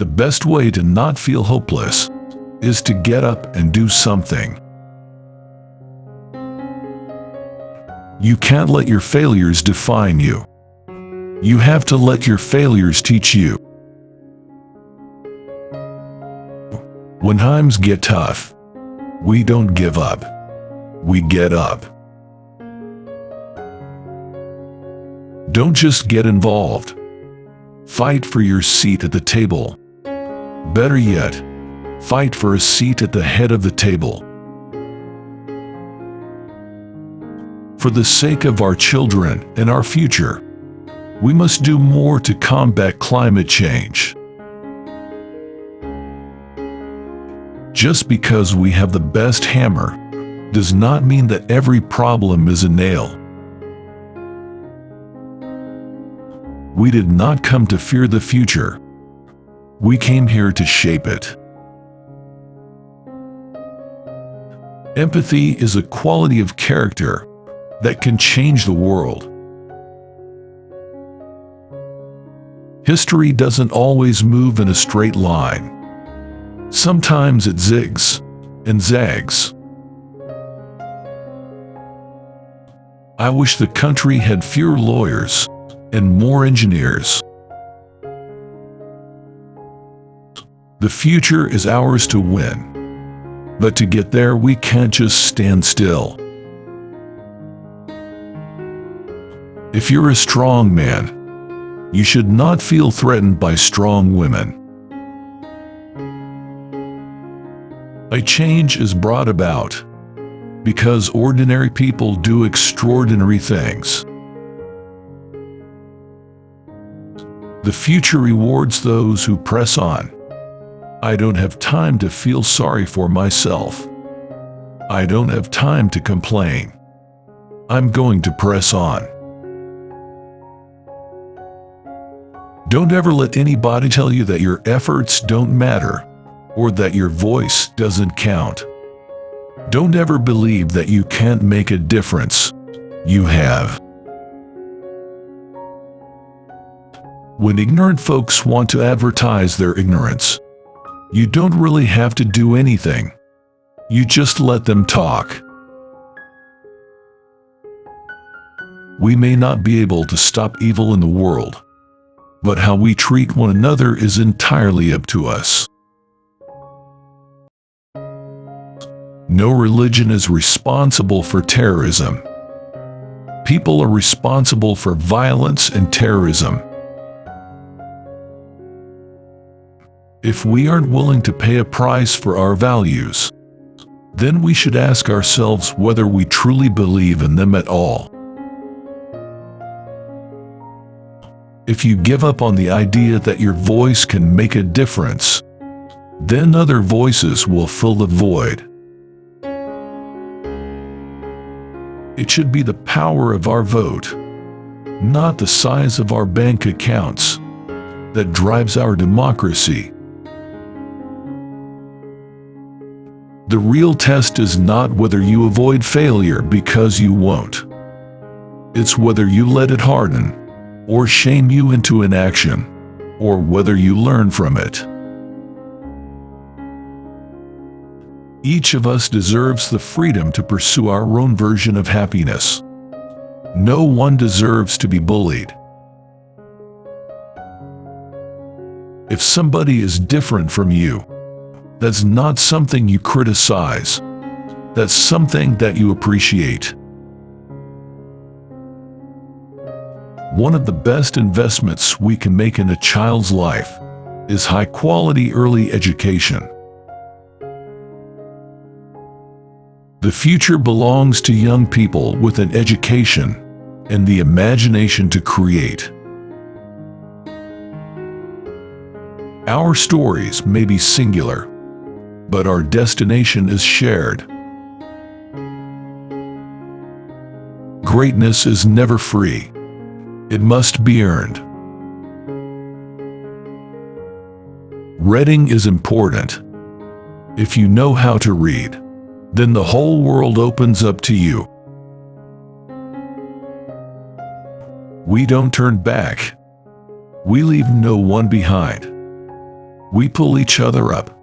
The best way to not feel hopeless is to get up and do something. You can't let your failures define you. You have to let your failures teach you. When times get tough, we don't give up. We get up. Don't just get involved. Fight for your seat at the table. Better yet, fight for a seat at the head of the table. For the sake of our children and our future, we must do more to combat climate change. Just because we have the best hammer does not mean that every problem is a nail. We did not come to fear the future. We came here to shape it. Empathy is a quality of character that can change the world. History doesn't always move in a straight line. Sometimes it zigs and zags. I wish the country had fewer lawyers and more engineers. The future is ours to win, but to get there we can't just stand still. If you're a strong man, you should not feel threatened by strong women. A change is brought about because ordinary people do extraordinary things. The future rewards those who press on. I don't have time to feel sorry for myself. I don't have time to complain. I'm going to press on. Don't ever let anybody tell you that your efforts don't matter or that your voice doesn't count. Don't ever believe that you can't make a difference. You have. When ignorant folks want to advertise their ignorance, you don't really have to do anything. You just let them talk. We may not be able to stop evil in the world, but how we treat one another is entirely up to us. No religion is responsible for terrorism. People are responsible for violence and terrorism. If we aren't willing to pay a price for our values, then we should ask ourselves whether we truly believe in them at all. If you give up on the idea that your voice can make a difference, then other voices will fill the void. It should be the power of our vote, not the size of our bank accounts, that drives our democracy. The real test is not whether you avoid failure because you won't. It's whether you let it harden, or shame you into inaction, or whether you learn from it. Each of us deserves the freedom to pursue our own version of happiness. No one deserves to be bullied. If somebody is different from you, that's not something you criticize. That's something that you appreciate. One of the best investments we can make in a child's life is high-quality early education. The future belongs to young people with an education and the imagination to create. Our stories may be singular, but our destination is shared. Greatness is never free. It must be earned. Reading is important. If you know how to read, then the whole world opens up to you. We don't turn back. We leave no one behind. We pull each other up.